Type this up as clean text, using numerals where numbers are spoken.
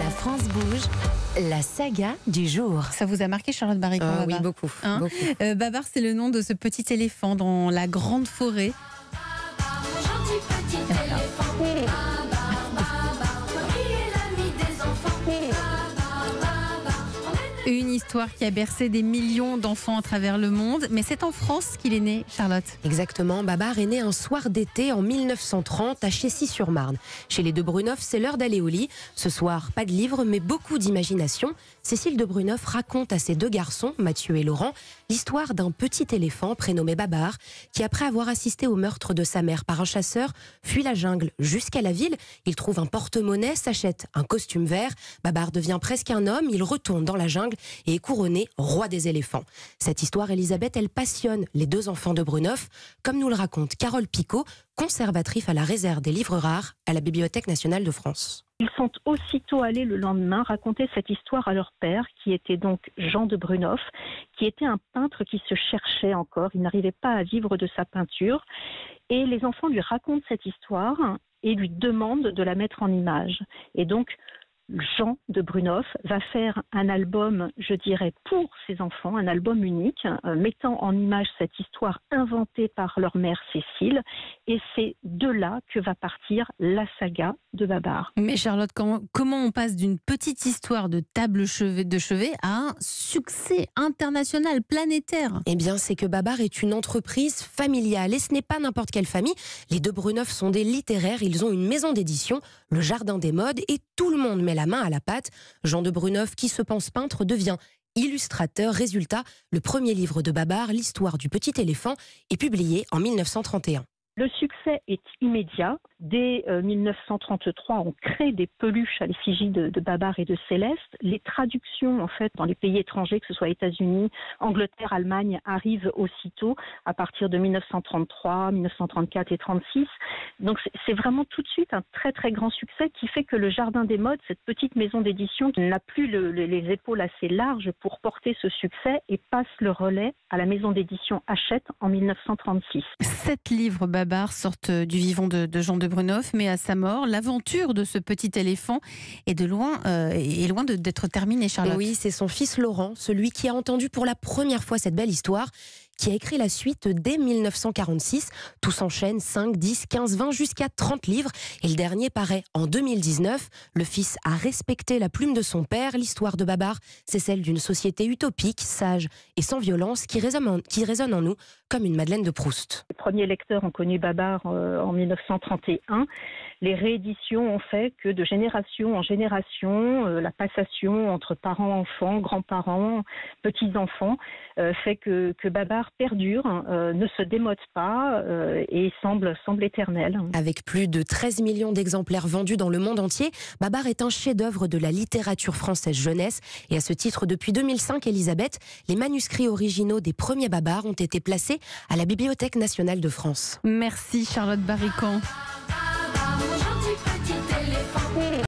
La France bouge, la saga du jour. Ça vous a marqué, Charlotte Barricon? Oui, beaucoup. Beaucoup. Babar, c'est le nom de ce petit éléphant dans la grande forêt. Gentil petit éléphant, Babar, Babar, qui est l'ami des enfants, Babar, Babar. Une histoire qui a bercé des millions d'enfants à travers le monde. Mais c'est en France qu'il est né, Charlotte. Exactement, Babar est né un soir d'été en 1930 à Chessy-sur-Marne. Chez les de Bruneuf, c'est l'heure d'aller au lit. Ce soir, pas de livre, mais beaucoup d'imagination. Cécile de Bruneuf raconte à ses deux garçons, Mathieu et Laurent, l'histoire d'un petit éléphant prénommé Babar, qui après avoir assisté au meurtre de sa mère par un chasseur, fuit la jungle jusqu'à la ville. Il trouve un porte-monnaie, s'achète un costume vert. Babar devient presque un homme, il retourne dans la jungle et est couronné roi des éléphants. Cette histoire, Elisabeth, elle passionne les deux enfants de Bruneuf, comme nous le raconte Carole Picot, conservatrice à la réserve des livres rares à la Bibliothèque nationale de France. Ils sont aussitôt allés le lendemain raconter cette histoire à leur père, qui était donc Jean de Bruneuf, qui était un peintre qui se cherchait encore. Il n'arrivait pas à vivre de sa peinture. Et les enfants lui racontent cette histoire et lui demandent de la mettre en image. Et donc, Jean de Bruneuf va faire un album, je dirais, pour ses enfants, un album unique, mettant en image cette histoire inventée par leur mère Cécile. Et c'est de là que va partir la saga de Babar. Mais Charlotte, comment on passe d'une petite histoire de table de chevet à un succès international, planétaire? Eh bien, c'est que Babar est une entreprise familiale et ce n'est pas n'importe quelle famille. Les deux Bruneuf sont des littéraires, ils ont une maison d'édition, le Jardin des Modes, et tout le monde met la main à la pâte. Jean de Bruneuf, qui se pense peintre, devient illustrateur. Résultat, le premier livre de Babar, l'histoire du petit éléphant, est publié en 1931. Le succès est immédiat. Dès 1933, on crée des peluches à l'effigie de Babar et de Céleste. Les traductions, en fait, dans les pays étrangers, que ce soit États-Unis, Angleterre, Allemagne, arrivent aussitôt à partir de 1933, 1934 et 1936. Donc c'est vraiment tout de suite un très très grand succès qui fait que le Jardin des Modes, cette petite maison d'édition qui n'a plus les épaules assez larges pour porter ce succès, et passe le relais à la maison d'édition Hachette en 1936. 7 livres Babar sortent du vivant de Jean de Bruneuf, mais à sa mort, l'aventure de ce petit éléphant est loin d'être terminée, Charlotte. Oui, c'est son fils Laurent, celui qui a entendu pour la première fois cette belle histoire, qui a écrit la suite dès 1946. Tout s'enchaîne, 5, 10, 15, 20, jusqu'à 30 livres. Et le dernier paraît en 2019. Le fils a respecté la plume de son père. L'histoire de Babar, c'est celle d'une société utopique, sage et sans violence, qui résonne en nous comme une Madeleine de Proust. Les premiers lecteurs ont connu Babar en 1931. Les rééditions ont fait que de génération en génération, la passation entre parents-enfants, grands-parents, petits-enfants, fait que Babar perdure, ne se démode pas et semble éternel. Avec plus de 13 millions d'exemplaires vendus dans le monde entier, Babar est un chef-d'œuvre de la littérature française jeunesse. Et à ce titre, depuis 2005, Elisabeth, les manuscrits originaux des premiers Babar ont été placés à la Bibliothèque nationale de France. Merci Charlotte Barricon. Babar,